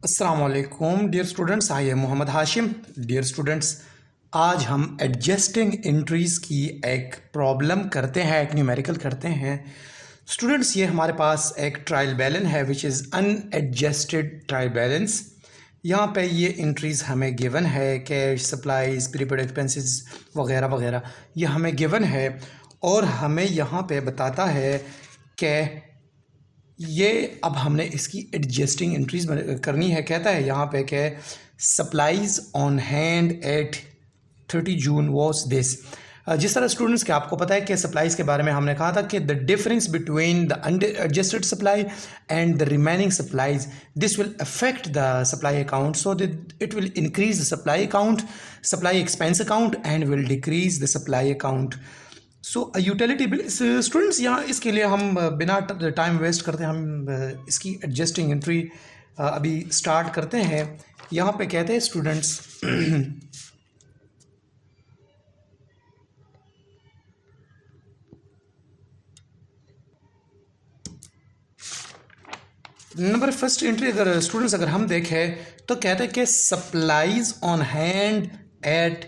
अस्सलाम वालेकुम dear students, I am Mohammad Hashim. Dear students, आज हम एडजस्टिंग एंट्रीज़ की एक प्रॉब्लम करते हैं, एक न्यूमेरिकल करते हैं। स्टूडेंट्स, ये हमारे पास एक ट्रायल बैलेंस है which is unadjusted trial balance. यहाँ पे ये एंट्रीज़ हमें गिवन है, कैश, सप्लाईज, प्रीपेड एक्सपेंसेस वगैरह वगैरह, ये हमें गिवन है और हमें यहाँ पे बताता है कि ये अब हमने इसकी एडजस्टिंग एंट्रीज करनी है। कहता है यहाँ पे कि supplies on hand eight 30 June was this. जिस तरह स्टूडेंट्स के आपको पता है कि सप्लाईज के बारे में हमने कहा था कि the difference between the unadjusted supply and the remaining supplies this will affect the supply account, so it will increase the supply account, supply expense account and will decrease the supply account. So utility bill students, यहाँ इसके लिए हम बिना time waste करते हम इसकी adjusting entry अभी start करते हैं। यहाँ पे कहते हैं स्टूडेंट्स नंबर फर्स्ट एंट्री अगर हम देखें तो कहते हैं कि supplies on hand at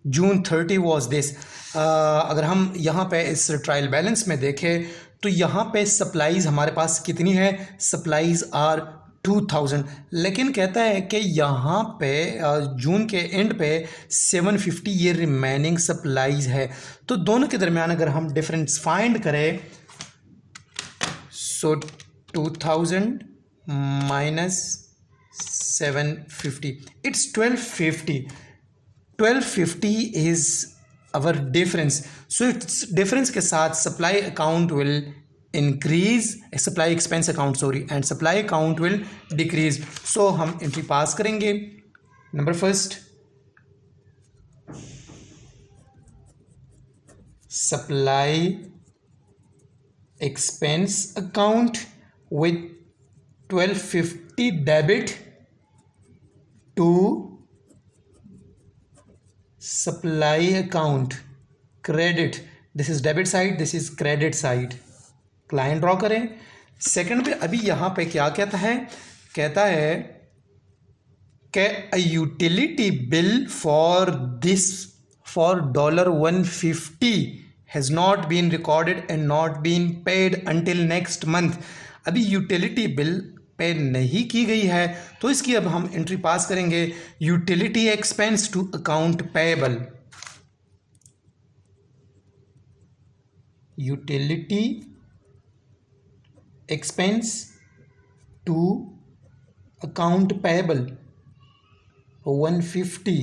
June 30 was this. अगर हम यहाँ पे इस ट्रायल बैलेंस में देखें तो यहाँ पे सप्लाईज हमारे पास कितनी है, सप्लाईज आर 2000, लेकिन कहता है कि यहाँ पे जून के एंड पे 750 ये रिमेनिंग सप्लाईज है। तो दोनों के दरमियान अगर हम डिफरेंस फाइंड करें, सो 2000 minus 750, it's 1250। 1250 is our difference, so its difference के साथ supply account will increase, supply expense account sorry, and supply account will decrease। so हम entry pass करेंगे। number first, supply expense account with 1250 debit to supply account credit, this is debit side, this is credit side। Line draw करें। Second पे अभी यहाँ पे क्या कहता है कि a utility bill for this for $150 has not been recorded and not been paid until next month। अभी यूटिलिटी बिल पे नहीं की गई है तो इसकी अब हम एंट्री पास करेंगे। Utility expense to account payable, utility expense to account payable 150,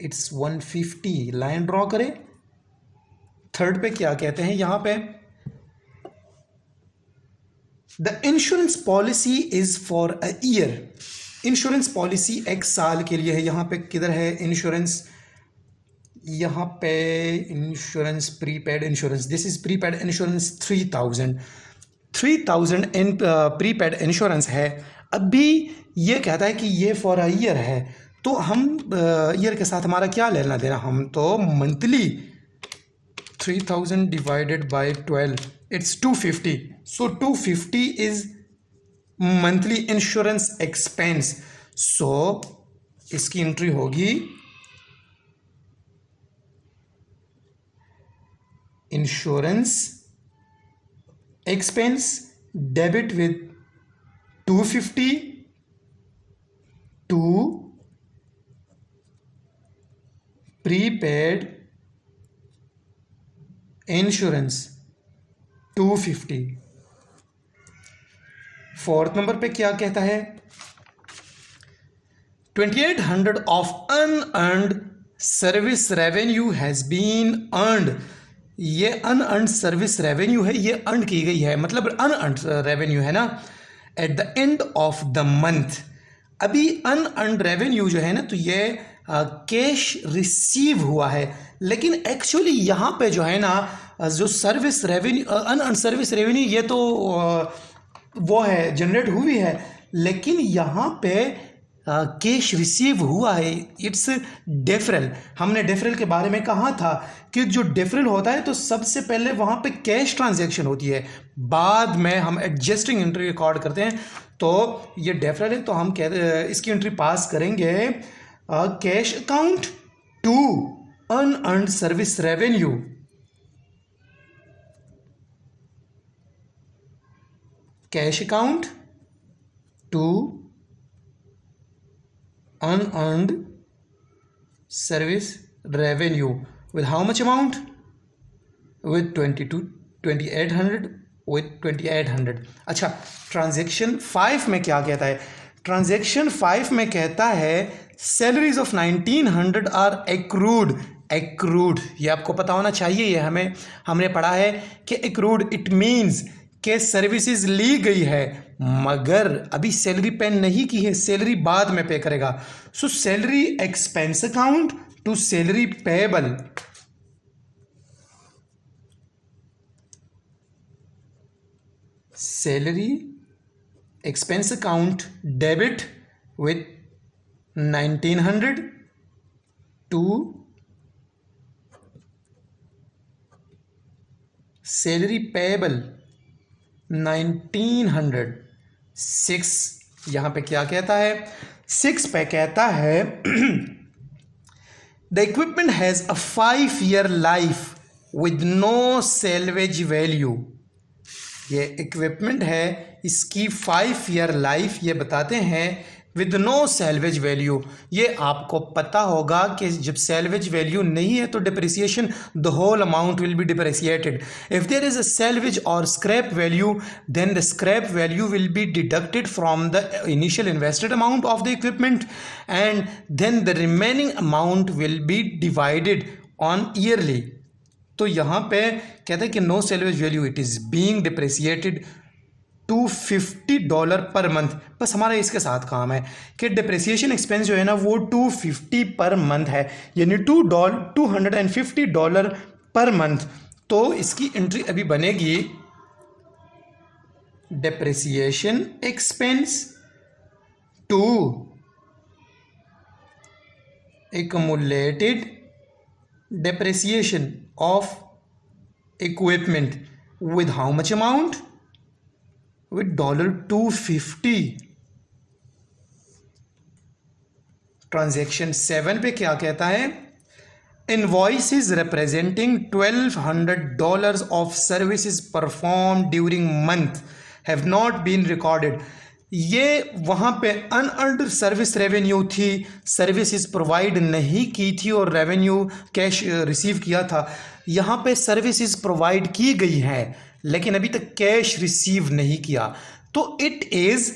it's 150। Line draw करें। थर्ड पे क्या कहते हैं यहाँ पे, the insurance policy is for a year. Insurance policy एक साल के लिए है। यहाँ पे किधर है इंश्योरेंस, यहाँ पे insurance, prepaid insurance, this is prepaid insurance 3000 in prepaid insurance है। अभी ये कहता है कि ये फॉर अ ईयर है, तो हम ईयर के साथ हमारा क्या लेना देना, हम तो monthly 3000 divided by 12, it's 250, so 250 is monthly insurance expense, so इसकी एंट्री होगी insurance expense debit with 250 to prepaid insurance 250। Fourth number पे क्या कहता है, 2800 of unearned service revenue has been earned. ये अनअर्न्ड सर्विस रेवेन्यू है, ये अर्न की गई है, मतलब अनअर्न्ड रेवेन्यू है ना, at the end of the month. अभी अनअर्न्ड रेवेन्यू जो है ना, तो ये कैश रिसीव हुआ है, लेकिन एक्चुअली यहाँ पे जो है ना, जो service revenue, unearned service revenue, ये तो वो है जनरेट हुई है, लेकिन यहाँ पे कैश रिसीव हुआ है, इट्स डेफरल। हमने डेफरल के बारे में कहा था कि जो डेफरल होता है तो सबसे पहले वहाँ पे कैश ट्रांजैक्शन होती है, बाद में हम एडजस्टिंग एंट्री रिकॉर्ड करते हैं। तो ये डेफरल है, तो हम इसकी एंट्री पास करेंगे cash account to unearned service revenue. Cash account to unearned service revenue with how much amount? With 2800 with 2800। अच्छा, ट्रांजेक्शन 5 में क्या कहता है? ट्रांजेक्शन 5 में कहता है सैलरीज ऑफ 1900 आर एक्रूड। ये आपको पता होना चाहिए, ये हमने पढ़ा है कि एक्रूड इट मीन्स के सर्विसेज ली गई है मगर अभी सैलरी पे नहीं की है, सैलरी बाद में पे करेगा। So salary expense account to salary payable. Salary expense account debit with 1900 to salary payable 1900। 6 यहाँ पे क्या कहता है? 6 पे कहता है the equipment has a 5-year life with no salvage value. ये इक्विपमेंट है, इसकी 5-year लाइफ ये बताते हैं विद नो सेल्वेज वैल्यू। ये आपको पता होगा कि जब सेल्वेज वैल्यू नहीं है तो depreciation the whole amount will be depreciated. If there is a salvage और scrap value then the scrap value will be deducted from the initial invested amount of the equipment and then the remaining amount will be divided on yearly. तो यहाँ पे कहते हैं कि no salvage value it is being depreciated $250 per month. बस हमारा इसके साथ काम है कि डिप्रिसिएशन एक्सपेंस जो है ना वो $250 पर मंथ है, यानी $250 पर मंथ। तो इसकी एंट्री अभी बनेगी depreciation expense to accumulated depreciation of equipment with how much amount? with $250। Transaction 7 पे क्या कहता है? Invoices representing $1200 of services perform during month have not been recorded. ये वहाँ पे अनअर्न्ड सर्विस रेवेन्यू थी, सर्विसेज प्रोवाइड नहीं की थी और रेवेन्यू कैश रिसीव किया था। यहाँ पे सर्विसेज प्रोवाइड की गई है लेकिन अभी तक कैश रिसीव नहीं किया, तो it is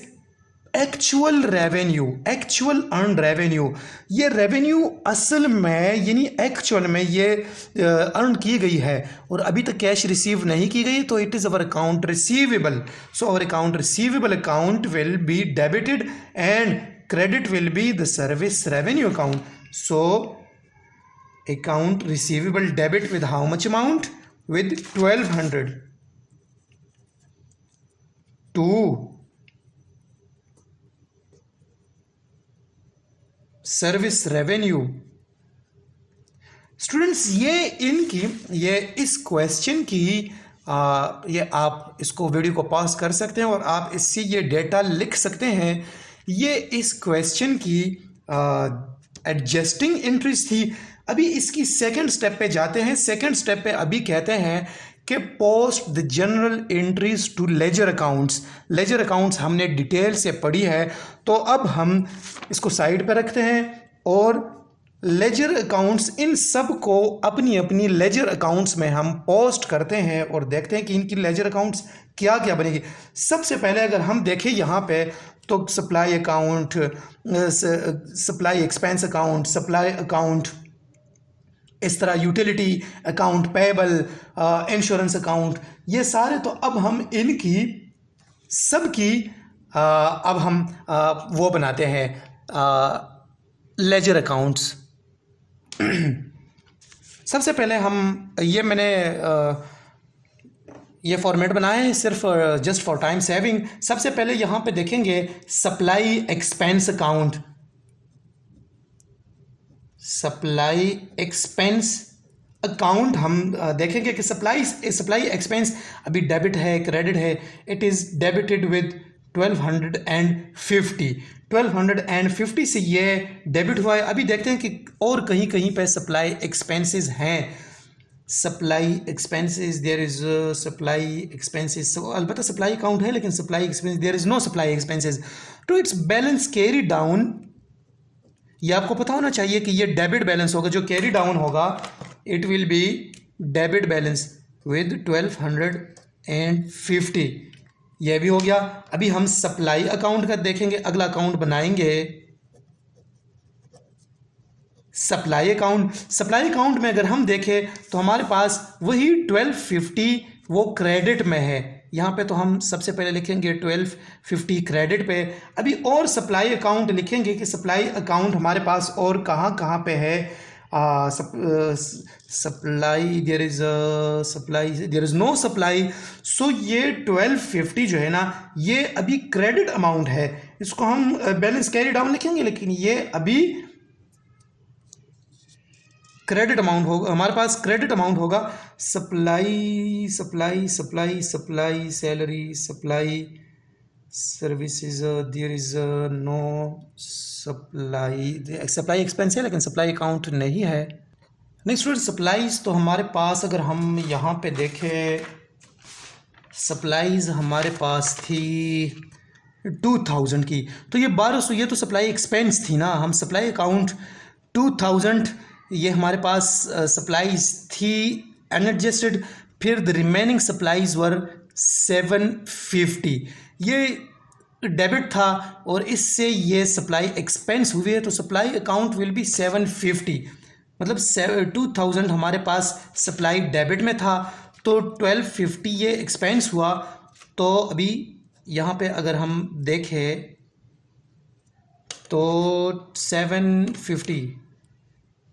actual revenue, actual earn revenue. ये रेवेन्यू असल में यानी एक्चुअल में ये अर्न की गई है और अभी तक कैश रिसीव नहीं की गई, तो it is our account receivable. So our account receivable account will be debited and credit will be the service revenue account. So account receivable debit with how much amount? With 1200 to service revenue. Students ये इस question की ये आप इसको video को pause कर सकते हैं और आप इससे ये डेटा लिख सकते हैं। ये इस क्वेश्चन की एडजस्टिंग एंट्रीज थी। अभी इसकी सेकंड स्टेप पे जाते हैं। सेकंड स्टेप पे अभी कहते हैं कि post the general entries to ledger accounts. Ledger accounts हमने डिटेल से पढ़ी है, तो अब हम इसको साइड पे रखते हैं और लेजर अकाउंट्स इन सब को अपनी अपनी लेजर अकाउंट्स में हम पोस्ट करते हैं और देखते हैं कि इनकी लेजर अकाउंट्स क्या क्या बनेगी। सबसे पहले अगर हम देखें यहाँ पे तो supply account, supply expense account, supply account, इस तरह utility account, payable, insurance account, ये सारे तो अब हम इनकी सबकी अब हम वो बनाते हैं लेजर अकाउंट्स। सबसे पहले हम मैंने ये फॉर्मेट बनाया है सिर्फ जस्ट फॉर टाइम सेविंग। सबसे पहले यहाँ पे देखेंगे supply expense account. Supply expense account हम देखेंगे कि सप्लाई एक्सपेंस अभी डेबिट है क्रेडिट है। It is debited with 1250। 1250 से ये डेबिट हुआ है। अभी देखते हैं कि और कहीं कहीं पे सप्लाई एक्सपेंसेस हैं। Supply expenses there is supply expenses, अलबत्ता सप्लाई अकाउंट है लेकिन supply expense there is no supply expenses to its balance carry down. ये आपको पता होना चाहिए कि ये डेबिट बैलेंस होगा, जो कैरी डाउन होगा it will be debit balance with 1250। ये भी हो गया। अभी हम सप्लाई अकाउंट का देखेंगे, अगला अकाउंट बनाएंगे सप्लाई अकाउंट में अगर हम देखें तो हमारे पास वही 1250 वो क्रेडिट में है। यहाँ पे तो हम सबसे पहले लिखेंगे 1250 क्रेडिट पे। अभी और सप्लाई अकाउंट लिखेंगे कि सप्लाई अकाउंट हमारे पास और कहाँ पे है। Supply there is no supply. So ये 1250 जो है ना ये अभी क्रेडिट अमाउंट है, इसको हम बैलेंस कैरी डाउन लिखेंगे लेकिन ये अभी क्रेडिट अमाउंट होगा। हमारे पास क्रेडिट अमाउंट होगा supply salary supply services. There is no supply expense है लेकिन सप्लाई अकाउंट नहीं है। नेक्स्ट स्टूडेंट सप्लाईज तो हमारे पास अगर हम यहाँ पे देखें सप्लाईज हमारे पास थी 2000 की, तो ये 1200 ये तो सप्लाई एक्सपेंस थी ना। हम सप्लाई अकाउंट 2000 ये हमारे पास सप्लाईज थी अनएडजस्टेड। फिर द रिमेनिंग सप्लाईज वर 750। ये डेबिट था और इससे ये सप्लाई एक्सपेंस हुई है तो सप्लाई अकाउंट विल बी 750। मतलब 2000 हमारे पास सप्लाई डेबिट में था तो 1250 ये एक्सपेंस हुआ। तो अभी यहाँ पे अगर हम देखें तो 750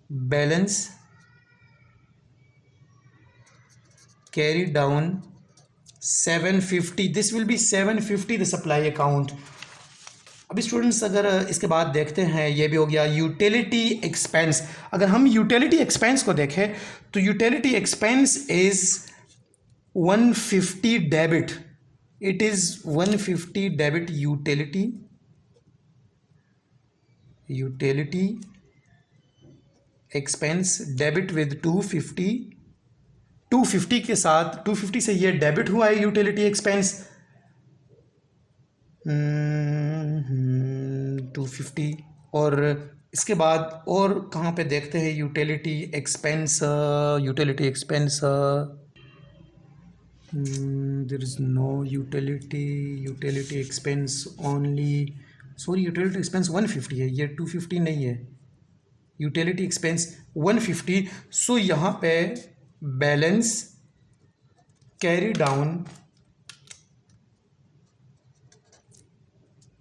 balance carry down 750, this will be 750 the supply account. अभी स्टूडेंट्स अगर इसके बाद देखते हैं ये भी हो गया यूटिलिटी एक्सपेंस। अगर हम यूटिलिटी एक्सपेंस को देखें तो utility expense is 150 debit. It is 150 debit utility expense debit with 250 के साथ 250 से ये डेबिट हुआ है यूटिलिटी एक्सपेंस 250। और इसके बाद और कहाँ पे देखते हैं utility expense there is no utility expense only, sorry utility expense 150 है, ये 250 नहीं है। Utility expense 150। सो यहाँ पे balance carry down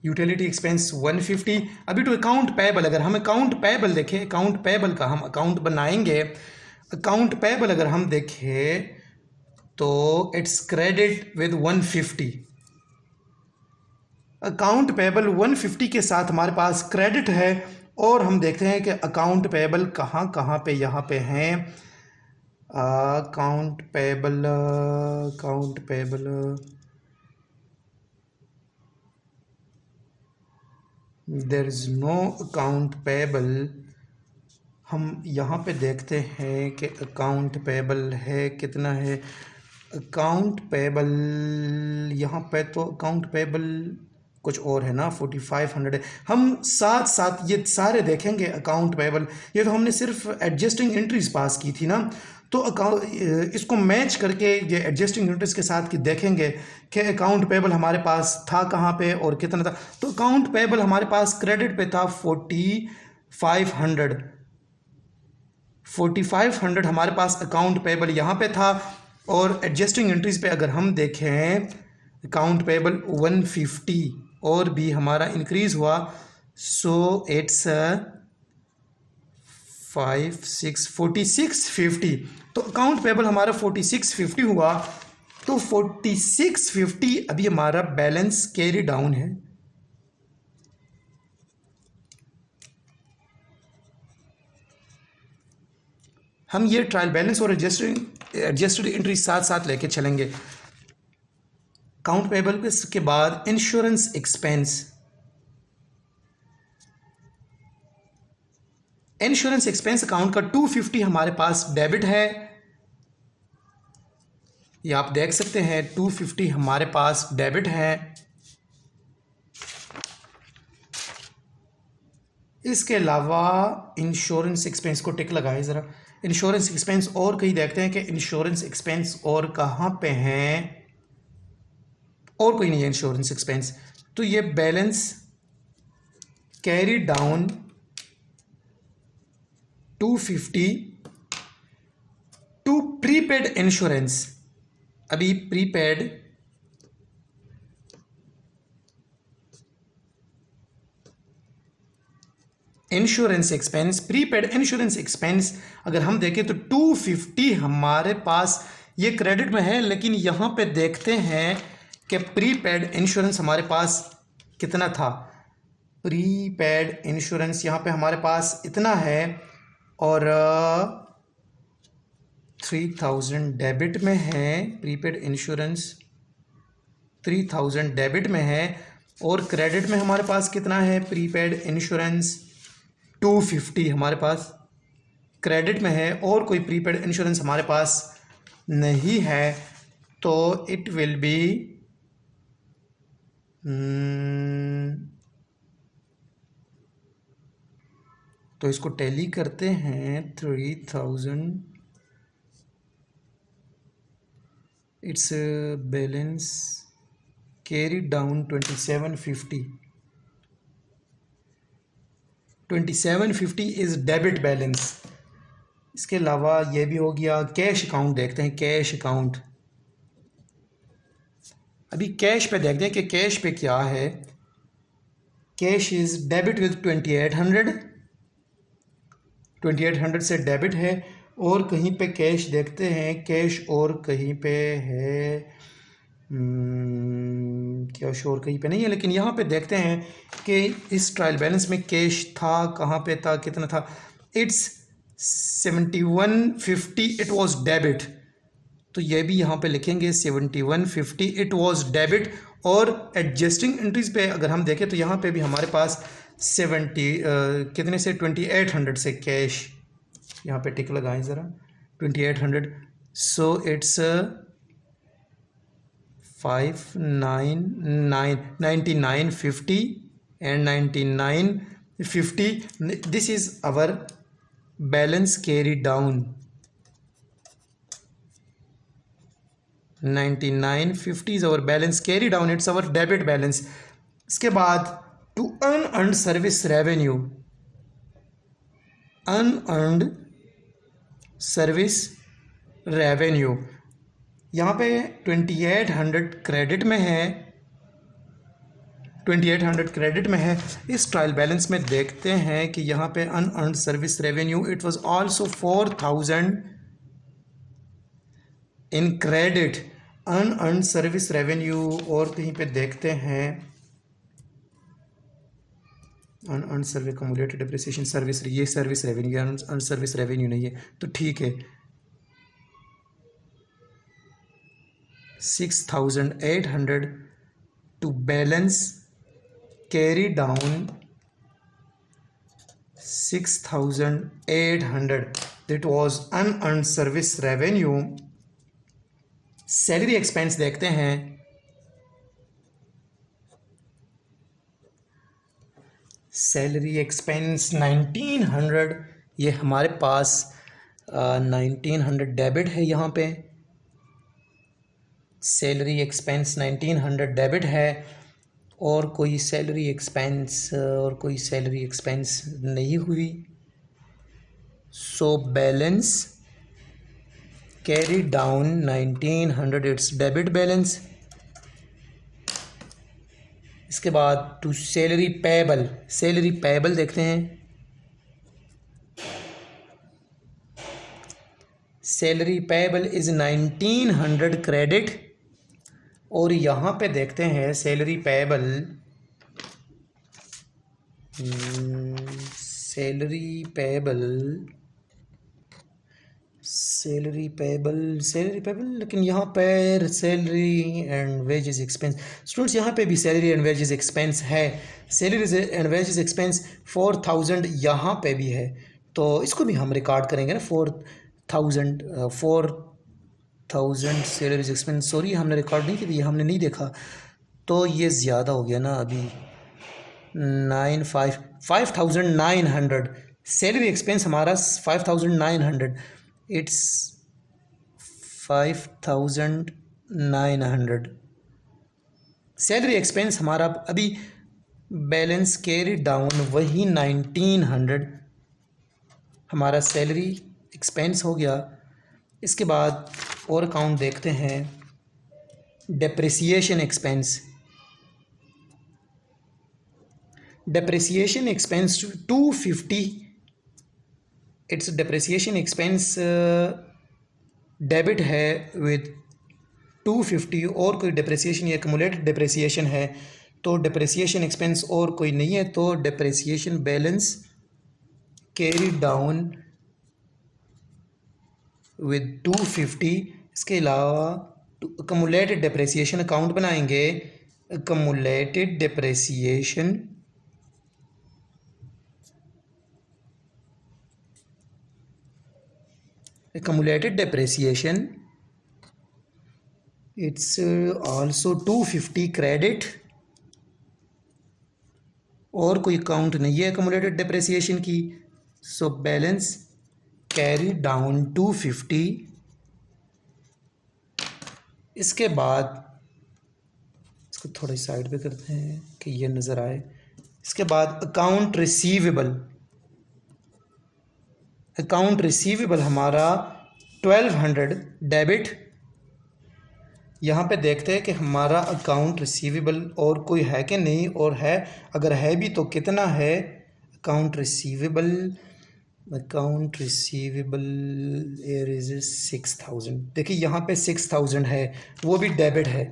utility expense 150। अभी टू अकाउंट पेएबल, अगर हम अकाउंट पेएबल देखें, अकाउंट पेएबल का हम अकाउंट बनाएंगे। अकाउंट पेएबल अगर हम देखें तो it's credit with 150। Account payable 150 के साथ हमारे पास क्रेडिट है। और हम देखते हैं कि अकाउंट पेएबल कहाँ पे यहाँ पे हैं। Account payable there is no account payable. हम यहाँ पे देखते हैं कि अकाउंट पेएबल है कितना है। अकाउंट पेएबल यहाँ पे तो अकाउंट पेएबल कुछ और है ना 4500 है। हम साथ ये सारे देखेंगे अकाउंट पेएबल। ये तो हमने सिर्फ एडजस्टिंग एंट्रीज पास की थी ना, तो इसको मैच करके ये एडजस्टिंग एंट्रीज के साथ की देखेंगे कि अकाउंट पेएबल हमारे पास था कहाँ पे और कितना था। तो अकाउंट पेएबल हमारे पास क्रेडिट पे था 4500 हमारे पास अकाउंट पेएबल यहाँ पे था। और एडजस्टिंग एंट्रीज पे अगर हम देखें अकाउंट पेएबल 150 और भी हमारा इंक्रीज हुआ। So it's 4650। तो अकाउंट पेएबल हमारा 4650 हुआ। तो 4650 अभी हमारा बैलेंस कैरी डाउन है। हम ये ट्रायल बैलेंस और एडजस्टेड एंट्री साथ साथ लेके चलेंगे। काउंट पेबल के बाद insurance expense. Insurance expense account का 250 हमारे पास डेबिट है, ये आप देख सकते हैं 250 हमारे पास डेबिट है। इसके अलावा इंश्योरेंस एक्सपेंस को टिक लगाएं ज़रा। इंश्योरेंस एक्सपेंस और कहीं देखते हैं कि इंश्योरेंस एक्सपेंस और कहाँ पे हैं, और कोई नहीं है इंश्योरेंस एक्सपेंस। तो ये balance carry down 250 to prepaid insurance. अभी prepaid insurance expense, prepaid insurance expense अगर हम देखें तो 250 हमारे पास ये क्रेडिट में है, लेकिन यहाँ पे देखते हैं कि प्रीपेड इंश्योरेंस हमारे पास कितना था। प्रीपेड इंश्योरेंस यहाँ पे हमारे पास इतना है और 3000 डेबिट में है। प्रीपेड इंश्योरेंस 3000 डेबिट में है और क्रेडिट में हमारे पास कितना है। प्रीपेड इंश्योरेंस 250 हमारे पास क्रेडिट में है और कोई प्रीपेड इंश्योरेंस हमारे पास नहीं है, तो इट विल बी तो इसको टैली करते हैं। 3000 it's balance carry down 2750 is debit balance. इसके अलावा ये भी हो गया। कैश अकाउंट देखते हैं, कैश अकाउंट। अभी कैश पे देखते हैं कि कैश पे क्या है। कैश इज डेबिट विद 2800 से डेबिट है। और कहीं पे कैश देखते हैं, कैश और कहीं पे है कैश और कहीं पे नहीं है, लेकिन यहाँ पे देखते हैं कि इस ट्रायल बैलेंस में कैश था, कहाँ पे था, कितना था। इट्स 7150 इट वाज डेबिट, तो ये भी यहाँ पे लिखेंगे 7150 इट वाज डेबिट। और एडजस्टिंग एंट्रीज पे अगर हम देखें तो यहाँ पे भी हमारे पास 70 कितने से 2800 से कैश, यहाँ पे टिक लगाएं ज़रा 2800। So it's 9950 and 9950। This is our balance carry down. 9950 is our balance carry down, it's our debit balance. इसके बाद to unearned service revenue, unearned service revenue यहाँ पे 2800 क्रेडिट में है, 2800 क्रेडिट में है। इस ट्रायल बैलेंस में देखते हैं कि यहाँ पे unearned service revenue it was also 4000 in credit. Unearned service revenue और कहीं पे देखते हैं unearned service cumulated depreciation service, ये service revenue, unearned service revenue नहीं है, तो ठीक है। 6800 to balance carry down 6800 that was unearned service revenue. Salary expense देखते हैं। सैलरी एक्सपेंस 1900, ये हमारे पास 1900 डेबिट है। यहाँ पे सैलरी एक्सपेंस 1900 डेबिट है और कोई सैलरी एक्सपेंस नहीं हुई। So balance carry down 1900 it's debit balance. इसके बाद to salary payable, salary payable देखते हैं। सैलरी पेएबल इज 1900 क्रेडिट और यहाँ पे देखते हैं सैलरी पेएबल, सैलरी पेबल, लेकिन यहाँ पर salary and wages expense, students यहाँ पे भी सैलरी एंड वेजेस एक्सपेंस है, सैलरी एंड वेजेस एक्सपेंस 4000 यहाँ पे भी है, तो इसको भी हम रिकॉर्ड करेंगे ना। 4000 सैलरीज एक्सपेंस, सॉरी हमने रिकॉर्ड नहीं किया, हमने नहीं देखा, तो ये ज़्यादा हो गया ना अभी। 5900 सैलरी एक्सपेंस हमारा 5900, इट्स 5900 सैलरी एक्सपेंस हमारा। अभी बैलेंस कैरी डाउन वही 1900 हमारा सैलरी एक्सपेंस हो गया। इसके बाद और अकाउंट देखते हैं, depreciation expense. Depreciation expense 250, it's depreciation expense debit है विद 250, और कोई डेप्रिसिएशन या एक्युमुलेटेड डेप्रिसिएशन है, तो डेप्रिसिएशन एक्सपेंस और कोई नहीं है, तो depreciation balance carry down with 250। इसके अलावा एक्युमुलेटेड डेप्रिसिएशन अकाउंट बनाएंगे, accumulated depreciation it's also 250 credit, और कोई अकाउंट नहीं है एक्युमुलेटेड डेप्रिसिएशन की, सो बैलेंस कैरी डाउन 250। इसके बाद इसको थोड़ी साइड पे करते हैं कि ये नज़र आए। इसके बाद अकाउंट रिसीवेबल हमारा 1200 डेबिट। यहाँ पे देखते हैं कि हमारा अकाउंट रिसीवेबल और कोई है कि नहीं, और है, अगर है भी तो कितना है। अकाउंट रिसीवेबल एयर इज 6000, देखिए यहाँ पे 6000 है, वो भी डेबिट है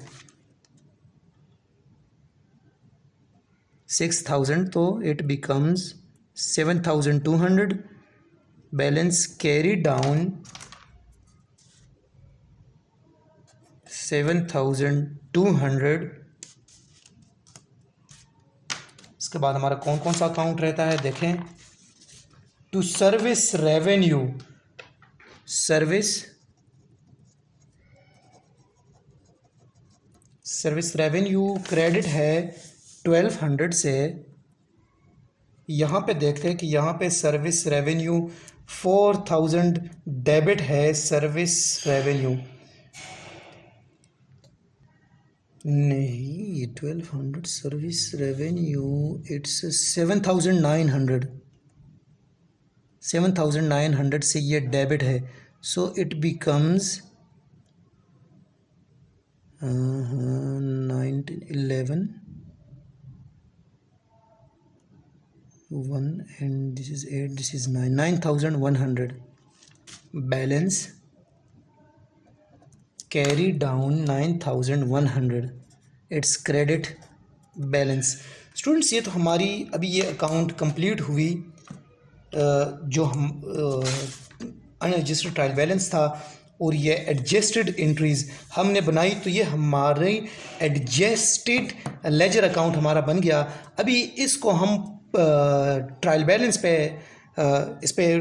6000, तो it becomes 7200। Balance carry down 7200। इसके बाद हमारा कौन कौन सा अकाउंट रहता है देखें, टू सर्विस रेवेन्यू क्रेडिट है 1200 से। यहाँ पे देखते हैं कि यहाँ पे सर्विस रेवेन्यू 4000 डेबिट है, सर्विस रेवेन्यू नहीं, 1200 सर्विस रेवेन्यू, इट्स 7900 से ये डेबिट है, so it becomes 1911 1 and this is 8, this is 9, 9100। Balance carry down 9100, it's credit balance. Students ये तो हमारी अभी ये अकाउंट कंप्लीट हुई, जो हम अनरजिस्टर्ड ट्रायल बैलेंस था, और ये एडजस्टेड एंट्रीज़ हमने बनाई, तो ये हमारी एडजस्टेड लेजर अकाउंट हमारा बन गया। अभी इसको हम ट्रायल बैलेंस पे इस पे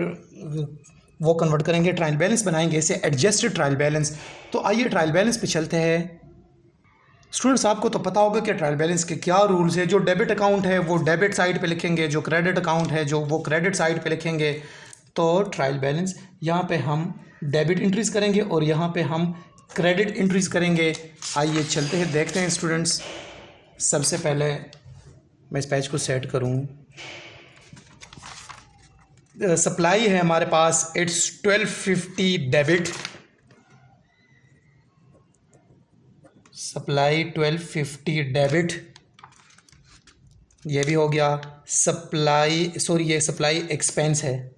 वो कन्वर्ट करेंगे, ट्रायल बैलेंस बनाएंगे इसे एडजस्टेड ट्रायल बैलेंस। तो आइए ट्रायल बैलेंस पे चलते हैं। स्टूडेंट्स आपको तो पता होगा कि ट्रायल बैलेंस के क्या रूल्स है। जो डेबिट अकाउंट है वो डेबिट साइड पे लिखेंगे, जो क्रेडिट अकाउंट है जो वो क्रेडिट साइड पे लिखेंगे। तो ट्रायल बैलेंस यहाँ पे हम डेबिट एंट्रीज करेंगे और यहाँ पे हम क्रेडिट एंट्रीज करेंगे। आइए चलते हैं, देखते हैं स्टूडेंट्स। सबसे पहले मैं इस पेज को सेट करूँ। सप्लाई है हमारे पास, इट्स 1250 डेबिट, सप्लाई 1250 डेबिट, ये भी हो गया। ये सप्लाई एक्सपेंस है,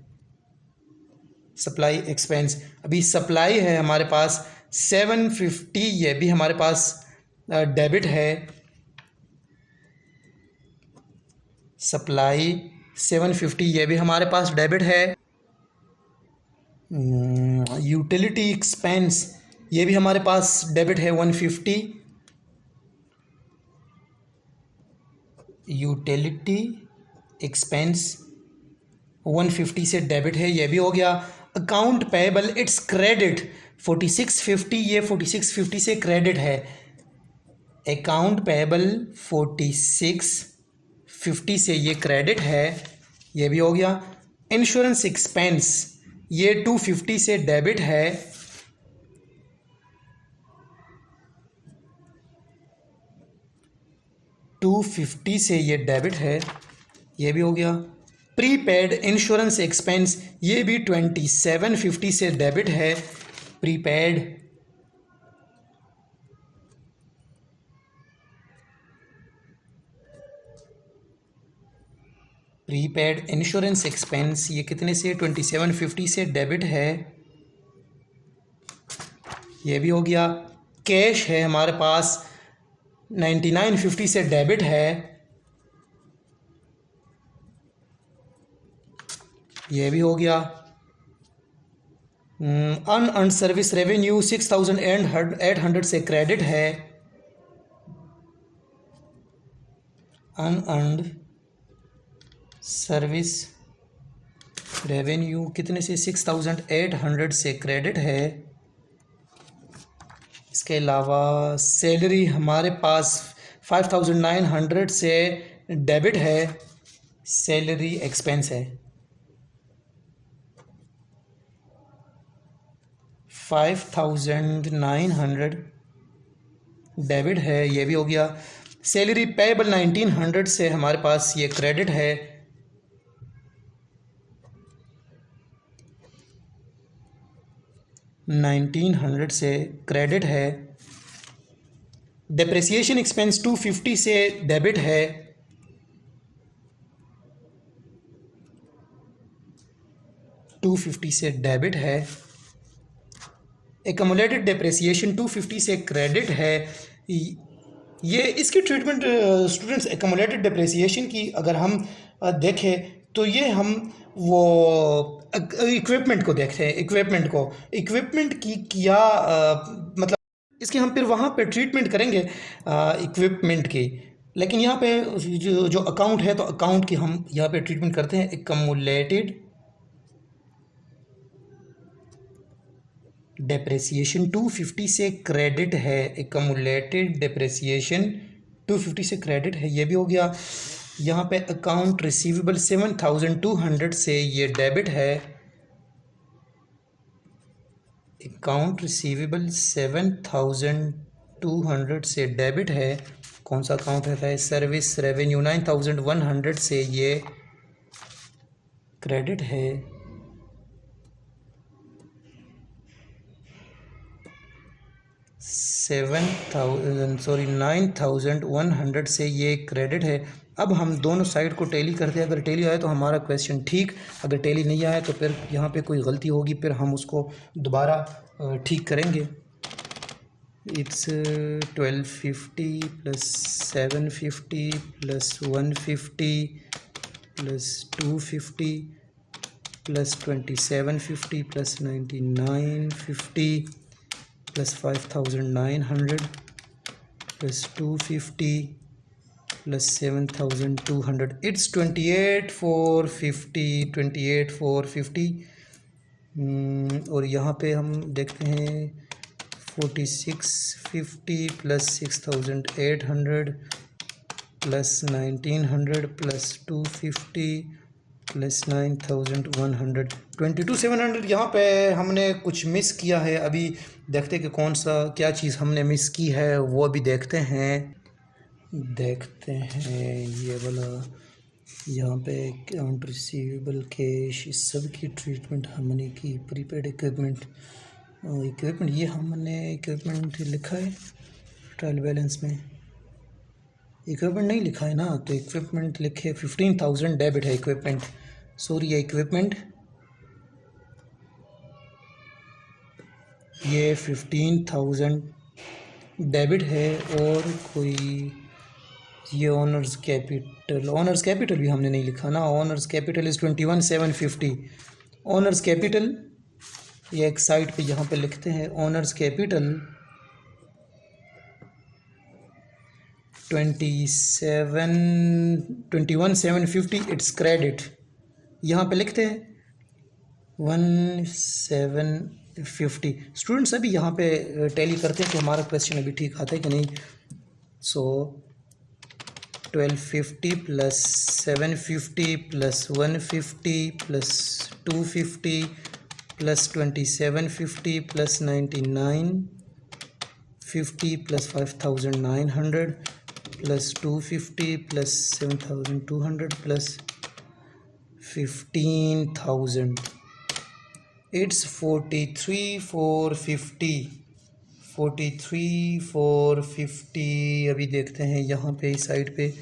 सप्लाई एक्सपेंस। अभी सप्लाई है हमारे पास 750, ये भी हमारे पास डेबिट है। सप्लाई 750, ये भी हमारे पास डेबिट है। यूटिलिटी एक्सपेंस ये भी हमारे पास डेबिट है 150। यूटिलिटी एक्सपेंस 150 से डेबिट है, ये भी हो गया। अकाउंट पेएबल इट्स क्रेडिट 4650, ये 4650 से क्रेडिट है। अकाउंट पेएबल 4650 से ये क्रेडिट है, ये भी हो गया। इंश्योरेंस एक्सपेंस ये 250 से डेबिट है। $250 से ये डेबिट है, ये भी हो गया। प्रीपेड इंश्योरेंस एक्सपेंस ये भी 2750 से डेबिट है। प्रीपेड इंश्योरेंस एक्सपेंस ये कितने से 2750 से डेबिट है, ये भी हो गया। कैश है हमारे पास 9950 से डेबिट है, ये भी हो गया। अनअर्न्ड सर्विस रेवेन्यू 6800 से क्रेडिट है। अनअर्न्ड सर्विस रेवेन्यू कितने से 6800 से क्रेडिट है। इसके अलावा सैलरी हमारे पास 5900 से डेबिट है, सैलरी एक्सपेंस है। 5900 डेबिट है, ये भी हो गया। सैलरी पेएबल 1900 से हमारे पास ये क्रेडिट है। $1900 से क्रेडिट है। डेप्रिसिएशन एक्सपेंस 250 से डेबिट है। $250 से डेबिट है। एकमुलेटेड डेप्रिसिएशन 250 से क्रेडिट है। ये इसकी ट्रीटमेंट स्टूडेंट्स एकमुलेटेड डेप्रिसिएशन की अगर हम देखें तो ये हम वो इक्विपमेंट को देखते हैं। इक्विपमेंट की क्या मतलब इसकी हम फिर वहाँ पे ट्रीटमेंट करेंगे इक्विपमेंट की, लेकिन यहाँ पे जो अकाउंट है तो अकाउंट की हम यहाँ पे ट्रीटमेंट करते हैं। एकमुलेटेड डेप्रिसिएशन 250 से क्रेडिट है। एकमुलेटेड डेप्रिसिएशन 250 से क्रेडिट है, ये भी हो गया। यहाँ पे अकाउंट रिसीवेबल 7200 से ये डेबिट है। अकाउंट रिसीवेबल 7200 से डेबिट है। कौन सा अकाउंट रहता है? सर्विस रेवेन्यू 9100 से ये क्रेडिट है। 9100 से ये क्रेडिट है। अब हम दोनों साइड को टैली करते हैं। अगर टैली आए तो हमारा क्वेश्चन ठीक, अगर टैली नहीं आए तो फिर यहाँ पे कोई गलती होगी, फिर हम उसको दोबारा ठीक करेंगे। It's 1250 + 750 + 150 + 250 + 2750 + 9950 + 5900 + 250 + 7200, it's 28450। और यहाँ पे हम देखते हैं 4650 + 6800 + 1900 + 250 + 9100, 22700। यहाँ पे हमने कुछ मिस किया है, अभी देखते हैं कि कौन सा क्या चीज़ हमने मिस की है, वो अभी देखते हैं। ये वाला यहाँ पे अकाउंट रिसीवेबल कैश, इस सब की ट्रीटमेंट हमने की। प्रीपेड इक्विपमेंट ये हमने इक्विपमेंट लिखा है ट्रायल बैलेंस में, इक्विपमेंट नहीं लिखा है ना, तो इक्विपमेंट लिखे 15000 डेबिट है इक्विपमेंट, सॉरी ये इक्विपमेंट ये 15000 डेबिट है। और कोई ये ओनर्स कैपिटल भी हमने नहीं लिखा ना। Owners capital is 21750। Owners capital ये एक साइड पे यहाँ पे लिखते हैं ओनर्स कैपिटल 21,750 इट्स क्रेडिट, यहाँ पे लिखते हैं 1,750। स्टूडेंट्स अभी यहाँ पे टैली करते हैं कि हमारा क्वेश्चन अभी ठीक आता है कि नहीं। सो 1250 plus 750 plus 150 plus 250 plus 2750 plus 9950 plus 5,900 plus 250 plus 7,200 plus 15,000 it's 43,450। 43,450 अभी देखते हैं यहाँ पे इस साइड पे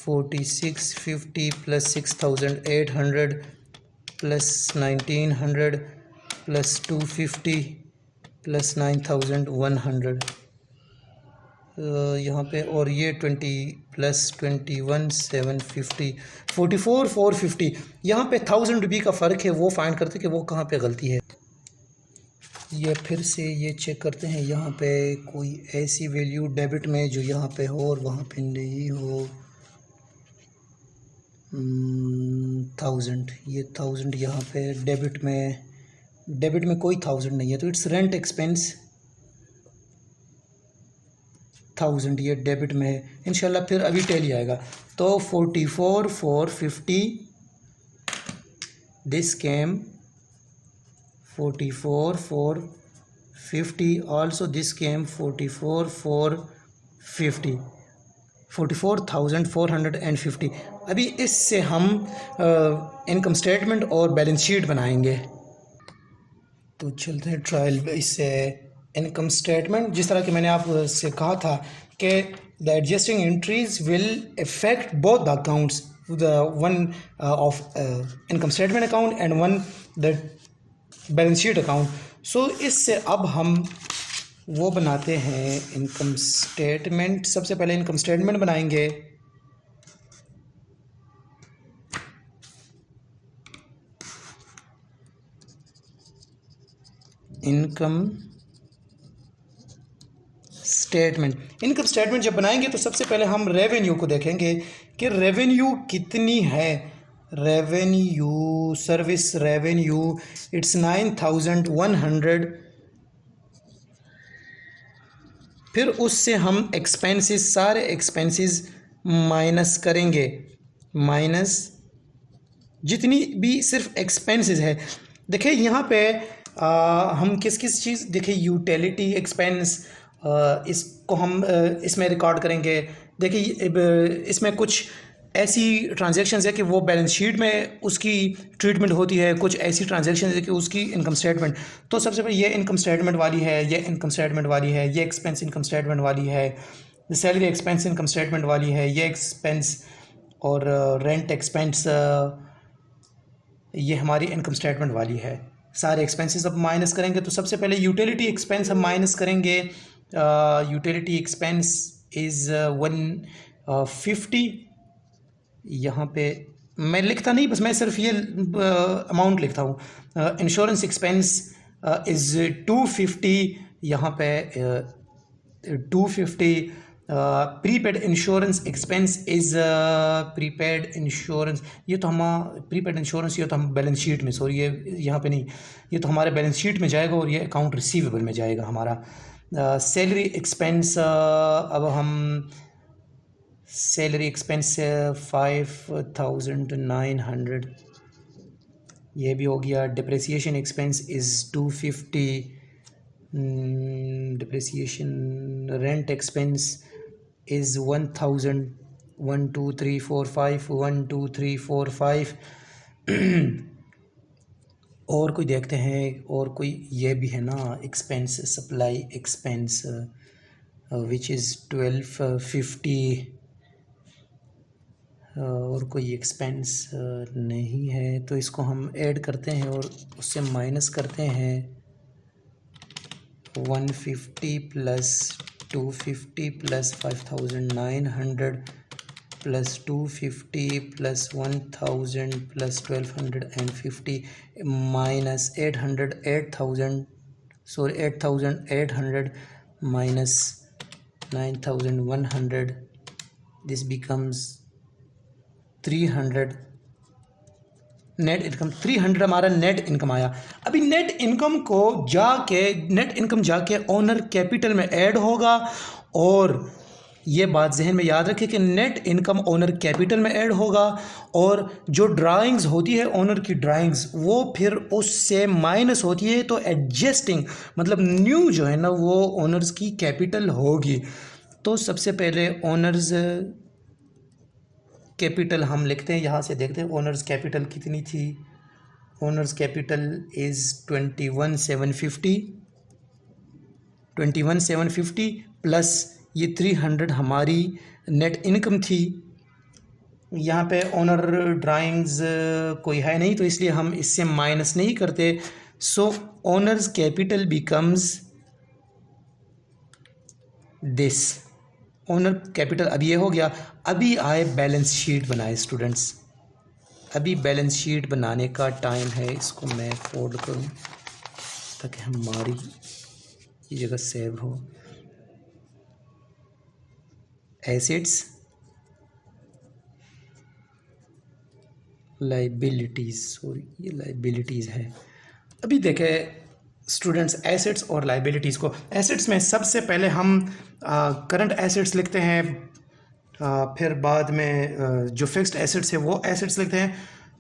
4650 प्लस 6,800 प्लस 1,900 प्लस 250 प्लस 9,100 यहाँ पे, और ये 20 प्लस 21,750 44,450। यहाँ पे 1,000 रुपये का फ़र्क है, वो फाइंड करते कि वो कहाँ पे गलती है। ये फिर से ये चेक करते हैं यहाँ पे कोई ऐसी वैल्यू डेबिट में जो यहाँ पे हो और वहाँ पे नहीं हो। 1,000, ये 1,000 यहाँ पे डेबिट में कोई 1,000 नहीं है, तो इट्स रेंट एक्सपेंस 1,000 ये डेबिट में है। इंशाल्लाह फिर अभी टैली आएगा। तो 44,450 this came 44,450 also this came 44,450 44,450। अभी इससे हम इनकम स्टेटमेंट और बैलेंस शीट बनाएंगे। तो चलते हैं ट्रायल इससे इनकम स्टेटमेंट। जिस तरह कि मैंने आपसे कहा था कि the adjusting entries will affect both the accounts, the one of income statement account and one the balance sheet account. So इससे अब हम वो बनाते हैं इनकम स्टेटमेंट। सबसे पहले इनकम स्टेटमेंट बनाएंगे। इनकम स्टेटमेंट जब बनाएंगे तो सबसे पहले हम रेवेन्यू को देखेंगे कि रेवेन्यू कितनी है। Revenue, service revenue it's 9,100। फिर उससे हम एक्सपेंसेस, सारे एक्सपेंसेस माइनस करेंगे, माइनस जितनी भी सिर्फ एक्सपेंसेस है। देखिए यहाँ पे हम किस किस चीज़, देखिए यूटिलिटी एक्सपेंस, इसको हम इसमें रिकॉर्ड करेंगे। देखिए इसमें कुछ ऐसी ट्रांजैक्शंस है कि वो बैलेंस शीट में उसकी ट्रीटमेंट होती है, कुछ ऐसी ट्रांजैक्शंस है कि उसकी इनकम स्टेटमेंट। तो सबसे पहले ये इनकम स्टेटमेंट वाली है, ये इनकम स्टेटमेंट वाली है, ये एक्सपेंस इनकम स्टेटमेंट वाली है, सैलरी एक्सपेंस इनकम स्टेटमेंट वाली है, ये एक्सपेंस और रेंट एक्सपेंस ये हमारी इनकम स्टेटमेंट वाली है। सारे एक्सपेंसेस अब माइनस करेंगे। तो सबसे पहले यूटिलिटी एक्सपेंस हम माइनस करेंगे। Utility expense is 150। यहाँ पे मैं लिखता नहीं, बस मैं सिर्फ ये अमाउंट लिखता हूँ। Insurance expense is 250। यहाँ पे 250। Prepaid insurance expense is prepaid insurance, ये तो हम प्रीपेड इंश्योरेंस, ये तो हम बैलेंस शीट में, सॉरी ये यहाँ पे नहीं, ये तो हमारे बैलेंस शीट में जाएगा और ये अकाउंट रिसीवेबल में जाएगा हमारा। सैलरी एक्सपेंस, अब हम सैलरी एक्सपेंस 5,900 ये भी हो गया। Depreciation expense is 250। Depreciation, rent expense is 1,000। 1 2 3 4 5 1 2 3 4 5 और कोई देखते हैं, और कोई ये भी है ना expense, supply expense which is 1250। और कोई एक्सपेंस नहीं है, तो इसको हम ऐड करते हैं और उससे माइनस करते हैं। 150 plus 250 plus 5,900 plus 250 plus 1000 plus 1250 minus 8800 minus 9100, this becomes 300. Net income 300 हमारा नेट इनकम आया। अभी नेट इनकम जाके ओनर कैपिटल में ऐड होगा, और ये बात जहन में याद रखें कि नेट इनकम ओनर कैपिटल में ऐड होगा, और जो ड्राइंग्स होती है ओनर की ड्राइंग्स वो फिर उससे माइनस होती है, तो एडजस्टिंग मतलब न्यू जो है ना वो ओनर्स की कैपिटल होगी। तो सबसे पहले ओनर्स कैपिटल हम लिखते हैं, यहाँ से देखते हैं ओनर्स कैपिटल कितनी थी। ओनर्स कैपिटल इज़ 21,750 प्लस ये 300 हमारी नेट इनकम थी। यहाँ पे ओनर ड्राइंग्स कोई है नहीं, तो इसलिए हम इससे माइनस नहीं करते। So owners capital becomes this. Owner capital अब ये हो गया। अभी आए बैलेंस शीट बनाए स्टूडेंट्स। अभी बैलेंस शीट बनाने का टाइम है। इसको मैं फोल्ड करूं ताकि हमारी ये जगह सेव हो। एसेट्स, लाइबिलिटीज़, सॉरी ये लाइबिलिटीज़ है। अभी देखें स्टूडेंट्स एसेट्स और लाइबिलिटीज़ को। एसेट्स में सबसे पहले हम करंट एसेट्स लिखते हैं, फिर बाद में जो फिक्स्ड एसेट्स है वो एसेट्स लिखते हैं।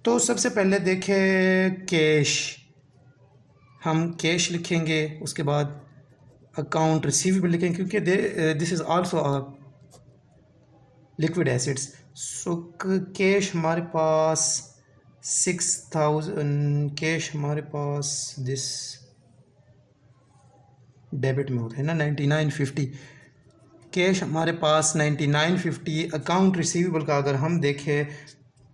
तो सबसे पहले देखें कैश, हम कैश लिखेंगे, उसके बाद अकाउंट रिसीवेबल लिखेंगे क्योंकि this is also liquid assets. So cash हमारे पास 6000, कैश हमारे पास दिस डेबिट में होता है ना 9950, कैश हमारे पास 9950। अकाउंट रिसीवेबल का अगर हम देखें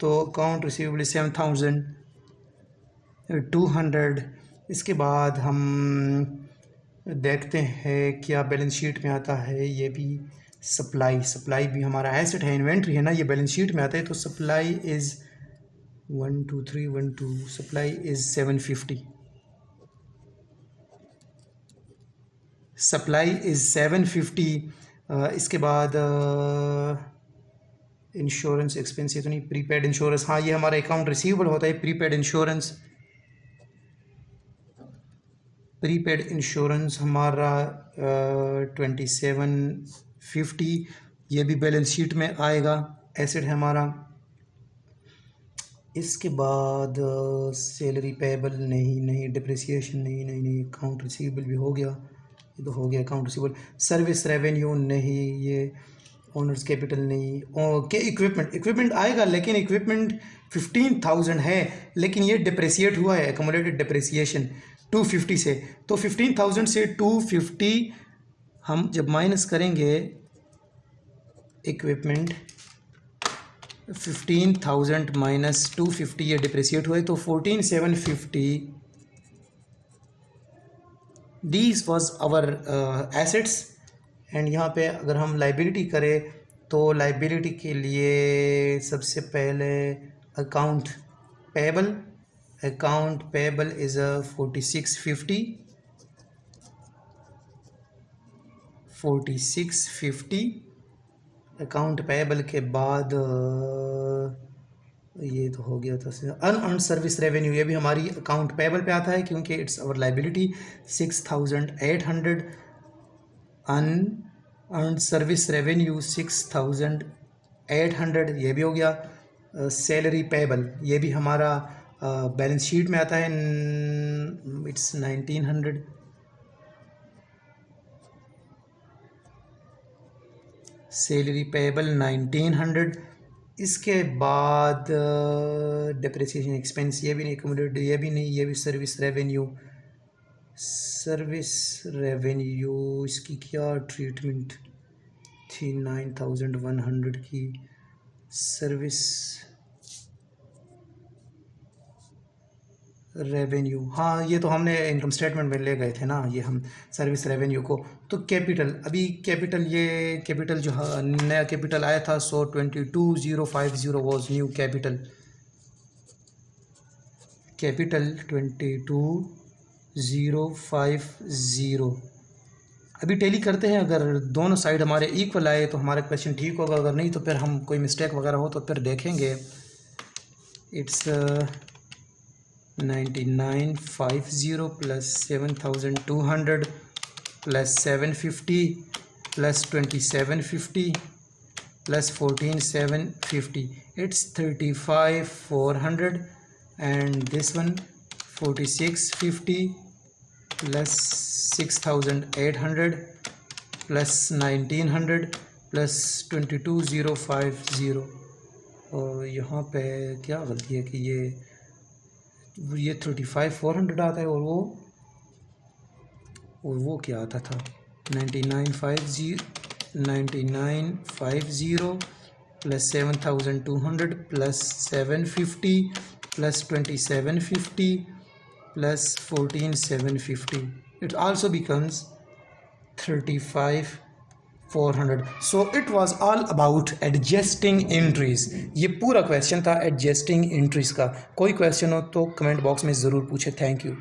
तो अकाउंट रिसीवेबल 7200। इसके बाद हम देखते हैं क्या बैलेंस शीट में आता है। ये भी सप्लाई भी हमारा एसेट है, इन्वेंट्री है ना, ये बैलेंस शीट में आता है। तो supply is 12312, supply is 750, supply is 750। इसके बाद इंश्योरेंस एक्सपेंस तो नहीं, प्रीपेड इंश्योरेंस, हाँ ये हमारा अकाउंट रिसीवेबल होता है। प्रीपेड इंश्योरेंस हमारा 2750, ये भी बैलेंस शीट में आएगा, एसेट है हमारा। इसके बाद सैलरी पेएबल नहीं, डिप्रिसिएशन नहीं, अकाउंट रिसीवेबल भी हो गया, ये तो हो गया अकाउंट रिसीवेबल। सर्विस रेवेन्यू नहीं, ये ओनर्स कैपिटल नहीं। ओके, इक्विपमेंट आएगा, लेकिन इक्विपमेंट 15,000 है, लेकिन ये डिप्रेसिएट हुआ है, एकमुलेटेड डिप्रेसिएशन 250 से। तो 15,000 से 250 हम जब माइनस करेंगे, इक्विपमेंट 15,000 माइनस 250 ये डिप्रेसिएट हुए, तो 14,750। These was our assets. And यहाँ पे अगर हम लाइबिलिटी करें तो लाइबिलिटी के लिए सबसे पहले account payable is 4650। Account payable के बाद ये तो हो गया था अनअर्न सर्विस रेवेन्यू, ये भी हमारी अकाउंट पेएबल पे आता है क्योंकि it's our liability 6800। Unearned service revenue 6800, ये भी हो गया। सैलरी पेएबल ये भी हमारा बैलेंस शीट में आता है, इट्स 1900। Salary payable 1900। इसके बाद डिप्रिसिएशन एक्सपेंस ये भी नहीं, एक्यूमुलेटेड ये भी नहीं, ये भी सर्विस रेवेन्यू इसकी क्या ट्रीटमेंट थी 9100 की। सर्विस रेवेन्यू, हाँ ये तो हमने इनकम स्टेटमेंट में ले गए थे ना, ये हम सर्विस रेवेन्यू को। तो कैपिटल, अभी कैपिटल, ये कैपिटल जो नया कैपिटल आया था, सो 22,050 वॉज न्यू कैपिटल। कैपिटल 22,050। अभी टैली करते हैं, अगर दोनों साइड हमारे इक्वल आए तो हमारा क्वेश्चन ठीक होगा, अगर नहीं तो फिर हम कोई मिस्टेक वगैरह हो तो फिर देखेंगे। It's 9950 plus 7200 plus 750 plus 2750 plus 14750, it's 35,400 and this one 4650 plus 6,800 plus 1,900 plus 22,050। और यहाँ पे क्या गलती है कि ये 35,400 आता है और वो क्या आता था 9950 plus 7,200 plus 750 plus 2,750 plus 14,750. It also becomes 35,400. So it was all about adjusting entries. ये पूरा क्वेश्चन था adjusting entries का। कोई क्वेश्चन हो तो कमेंट बॉक्स में ज़रूर पूछे। Thank you.